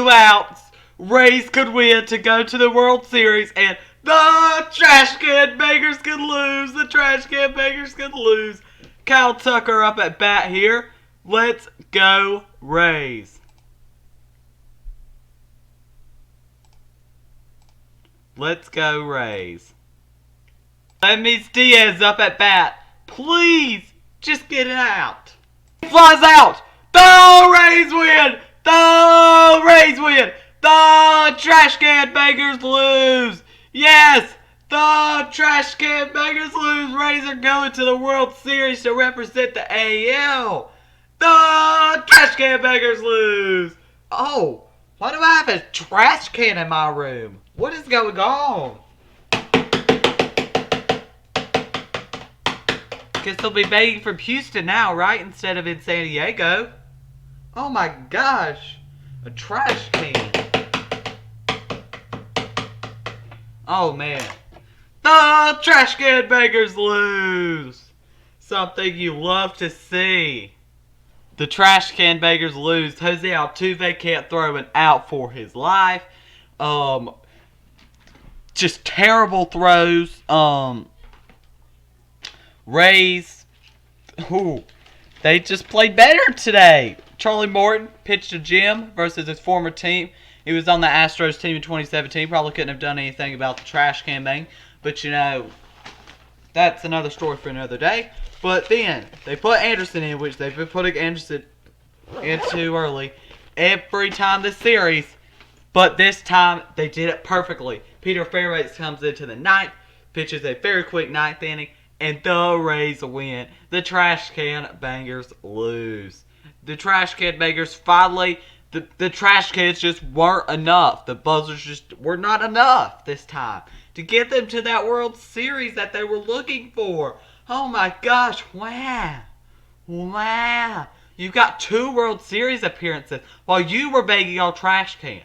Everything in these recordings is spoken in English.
2 outs, Rays could win to go to the World Series, and the Trash Can Bangers could lose. The Trash Can Bangers could lose. Kyle Tucker up at bat here. Let's go Rays. Let's go Rays. Lemis Diaz up at bat. Please, just get it out. He flies out. The Rays win. The Rays win. The Trash Can Bangers lose. Yes, the Trash Can Bangers lose. Rays are going to the World Series to represent the AL. The Trash Can Bangers lose. Oh, why do I have a trash can in my room? What is going on? Guess they'll be begging from Houston now, right? Instead of in San Diego. Oh my gosh. A trash can. Oh man. The Trash Can Bangers lose. Something you love to see. The Trash Can Bangers lose. Jose Altuve can't throw an out for his life. Just terrible throws. Rays, they just played better today. Charlie Morton pitched to Jim versus his former team. He was on the Astros team in 2017. Probably couldn't have done anything about the trash can bang. But, you know, that's another story for another day. But then, they put Anderson in, which they've been putting Anderson in too early every time this series. But this time, they did it perfectly. Peter Fairbanks comes into the ninth, pitches a very quick ninth inning, and the Rays win. The Trash Can Bangers lose. The Trash Can Bangers finally, the trash cans just weren't enough. The buzzers just were not enough this time to get them to that World Series that they were looking for. Oh my gosh, wow. Wow. You got 2 World Series appearances while you were begging on trash cans.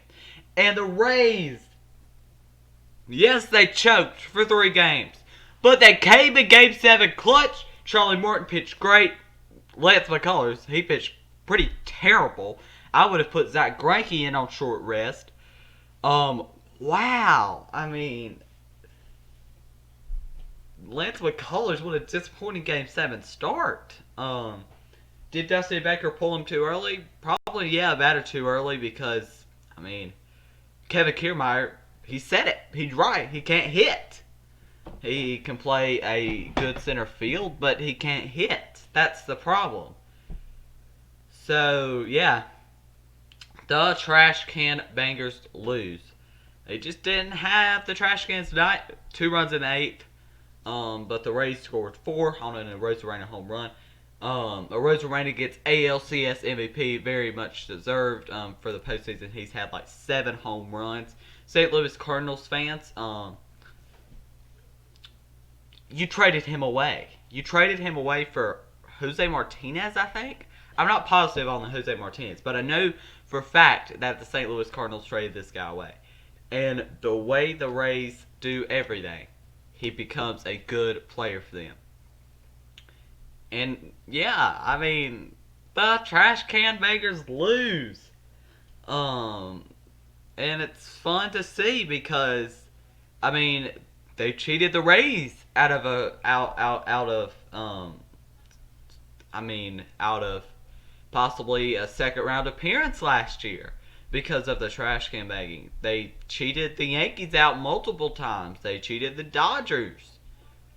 And the Rays, yes, they choked for 3 games. But they came in Game 7 clutch. Charlie Morton pitched great. Lance McCullers, he pitched pretty terrible. I would have put Zach Greinke in on short rest. Wow. I mean, Lance McCullers, what a disappointing Game 7 start. Did Dusty Baker pull him too early? Probably, yeah, a batter too early because, I mean, Kevin Kiermaier, he said it. He's right. He can't hit. He can play a good center field, but he can't hit. That's the problem. So, yeah. The Trash Can Bangers lose. They just didn't have the trash cans tonight. 2 runs in the 8th. But the Rays scored 4 on a Arozarena home run. Arozarena gets ALCS MVP, very much deserved for the postseason. He's had like 7 home runs. St. Louis Cardinals fans, you traded him away. You traded him away for Jose Martinez, I think. I'm not positive on the Jose Martinez, but I know for a fact that the St. Louis Cardinals traded this guy away. And the way the Rays do everything, he becomes a good player for them. And, yeah, I mean, the Trash Can Bangers lose. And it's fun to see because, I mean, they cheated the Rays out of possibly a second round appearance last year because of the trash can bagging. They cheated the Yankees out multiple times. They cheated the Dodgers.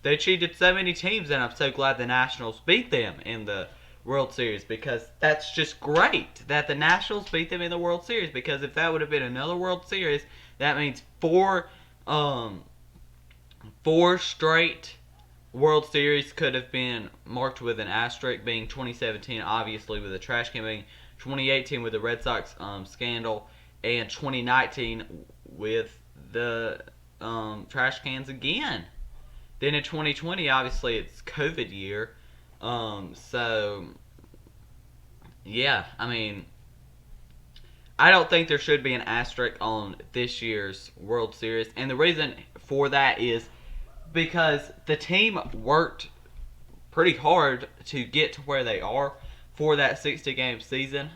They cheated so many teams, and I'm so glad the Nationals beat them in the World Series because that's just great that the Nationals beat them in the World Series because if that would have been another World Series, that means four straight World Series could have been marked with an asterisk, being 2017 obviously with the trash can being 2018 with the Red Sox scandal, and 2019 with the trash cans again. Then in 2020, obviously it's COVID year, so yeah, I mean, I don't think there should be an asterisk on this year's World Series, and the reason for that is because the team worked pretty hard to get to where they are for that 60-game season.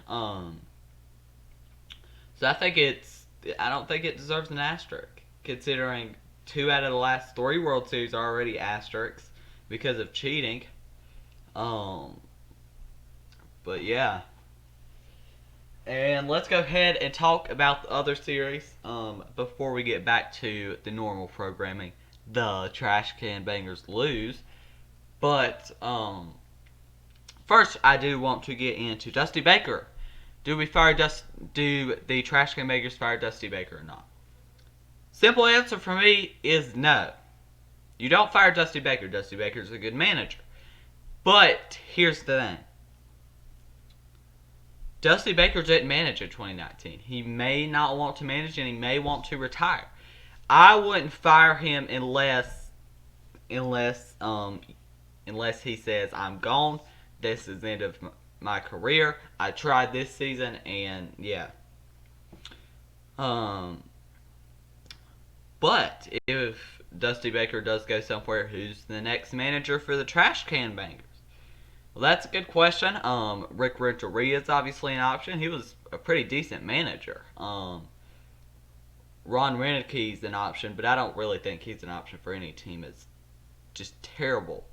So I don't think it deserves an asterisk, considering 2 out of the last 3 World Series are already asterisks because of cheating. Um, but yeah. And let's go ahead and talk about the other series before we get back to the normal programming. The Trash Can Bangers lose. But first, I do want to get into Dusty Baker. Do the Trash Can Bangers fire Dusty Baker or not? Simple answer for me is no. You don't fire Dusty Baker. Dusty Baker's a good manager. But here's the thing. Dusty Baker didn't manage in 2019. He may not want to manage and he may want to retire. I wouldn't fire him unless he says I'm gone. This is the end of my career. I tried this season and yeah. But if Dusty Baker does go somewhere, who's the next manager for the Trash Can Bangers? Well, that's a good question. Rick Renteria is obviously an option. He was a pretty decent manager. Ron Renick's an option, but I don't really think he's an option for any team. It's just terrible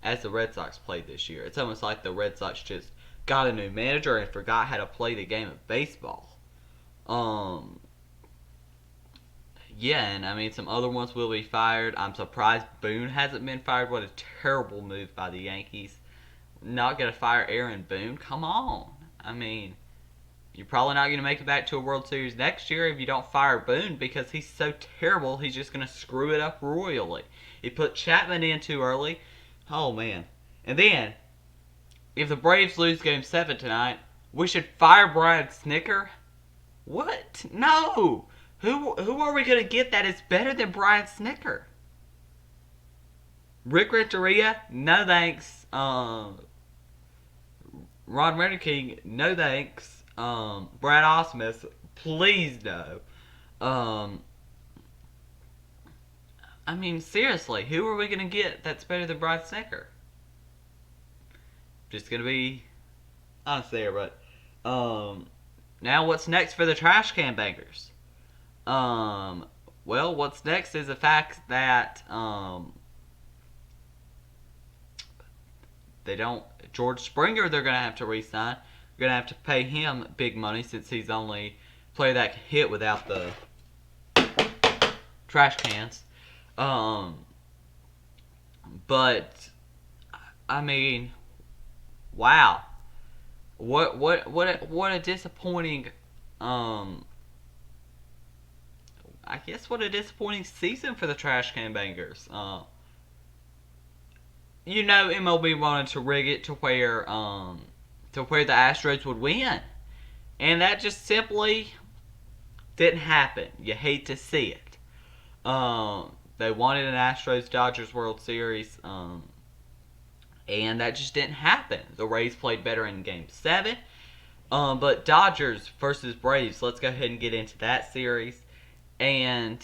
as the Red Sox played this year. It's almost like the Red Sox just got a new manager and forgot how to play the game of baseball. Yeah, and I mean, some other ones will be fired. I'm surprised Boone hasn't been fired. What a terrible move by the Yankees. Not going to fire Aaron Boone? Come on. I mean, you're probably not going to make it back to a World Series next year if you don't fire Boone because he's so terrible, he's just going to screw it up royally. He put Chapman in too early. Oh, man. And then, if the Braves lose Game 7 tonight, we should fire Brian Snitker? What? No! Who are we going to get that is better than Brian Snitker? Rick Renteria? No thanks. Ron Renick, no thanks. Brad Ausmus, please no. I mean, seriously, who are we going to get that's better than Brian Snitker? Just going to be honest there, but now what's next for the Trash Can Bangers? Well, what's next is the fact that they don't. George Springer, they're going to have to re-sign. They're going to have to pay him big money since he's the only player that can hit without the trash cans. But I mean, wow, what a disappointing. I guess what a disappointing season for the Trash Can Bangers. MLB wanted to rig it to where the Astros would win, and that just simply didn't happen. You hate to see it. They wanted an Astros-Dodgers World Series, and that just didn't happen. The Rays played better in Game 7, but Dodgers versus Braves. Let's go ahead and get into that series. And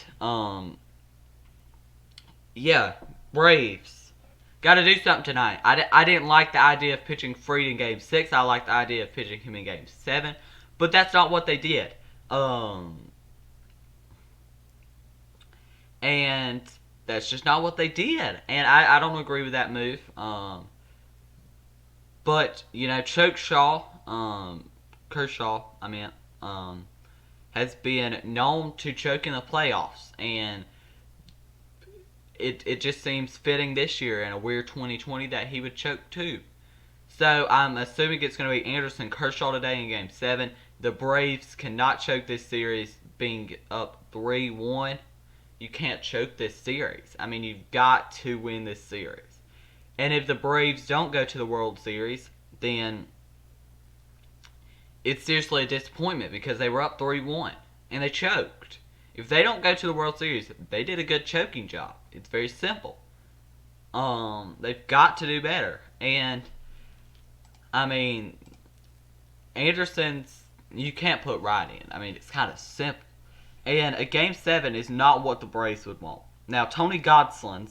yeah, Braves got to do something tonight. I didn't like the idea of pitching Fried in Game 6. I liked the idea of pitching him in Game 7. But that's not what they did. And that's just not what they did. And I don't agree with that move. But, Kershaw, has been known to choke in the playoffs. And it just seems fitting this year in a weird 2020 that he would choke too. So I'm assuming it's going to be Anderson Kershaw today in Game 7. The Braves cannot choke this series being up 3-1. You can't choke this series. I mean, you've got to win this series. And if the Braves don't go to the World Series, then it's seriously a disappointment because they were up 3-1 and they choked. If they don't go to the World Series, they did a good choking job. It's very simple. They've got to do better. And, I mean, Anderson's, you can't put right in. I mean, it's kind of simple. And a Game 7 is not what the Braves would want. Now, Tony Gonsolin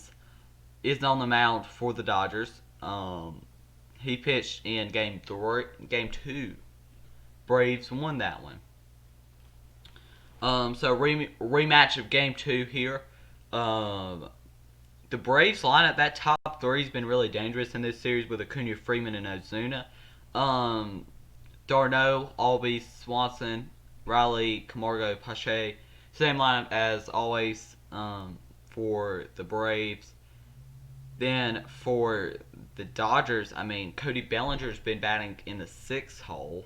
is on the mound for the Dodgers. He pitched in Game 2. Braves won that one. So rematch of Game 2 here. The Braves lineup, that top three has been really dangerous in this series with Acuna, Freeman, and Ozuna. Darno, Albies, Swanson, Riley, Camargo, Pache. Same lineup as always for the Braves. Then for the Dodgers, I mean, Cody Bellinger's been batting in the sixth hole.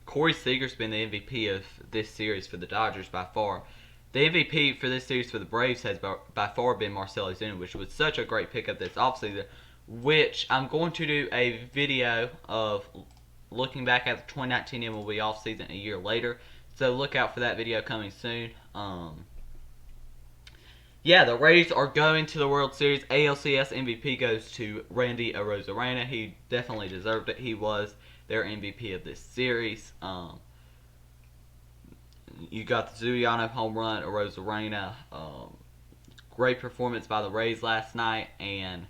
Corey Seager's been the MVP of this series for the Dodgers by far. The MVP for this series for the Braves has by far been Marcell Ozuna, which was such a great pickup this offseason, which I'm going to do a video of looking back at the 2019 MLB offseason a year later. So look out for that video coming soon. Yeah, the Rays are going to the World Series. ALCS MVP goes to Randy Arozarena. He definitely deserved it. He was their MVP of this series. You got the Zuliano home run, Arozarena. Great performance by the Rays last night. And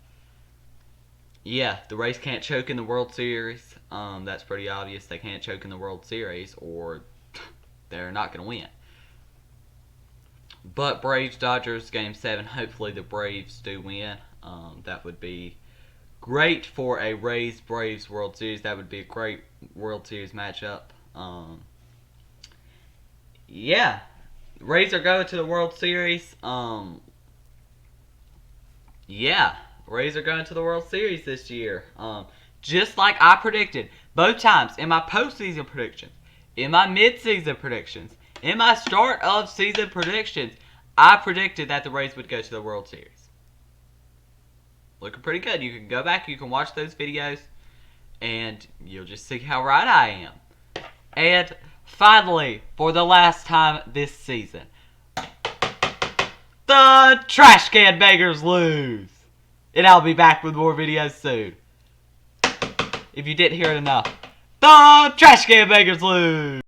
yeah, the Rays can't choke in the World Series. That's pretty obvious. They can't choke in the World Series or they're not going to win. But Braves Dodgers Game 7. Hopefully the Braves do win. That would be great for a Rays Braves World Series. That would be a great World Series matchup. Yeah, Rays are going to the World Series. Yeah, Rays are going to the World Series this year. Just like I predicted both times in my postseason predictions, in my midseason predictions, in my start of season predictions, I predicted that the Rays would go to the World Series. Looking pretty good. You can go back, you can watch those videos, and you'll just see how right I am. And finally, for the last time this season, the Trash Can Bangers lose. And I'll be back with more videos soon. If you didn't hear it enough, the Trash Can Bangers lose.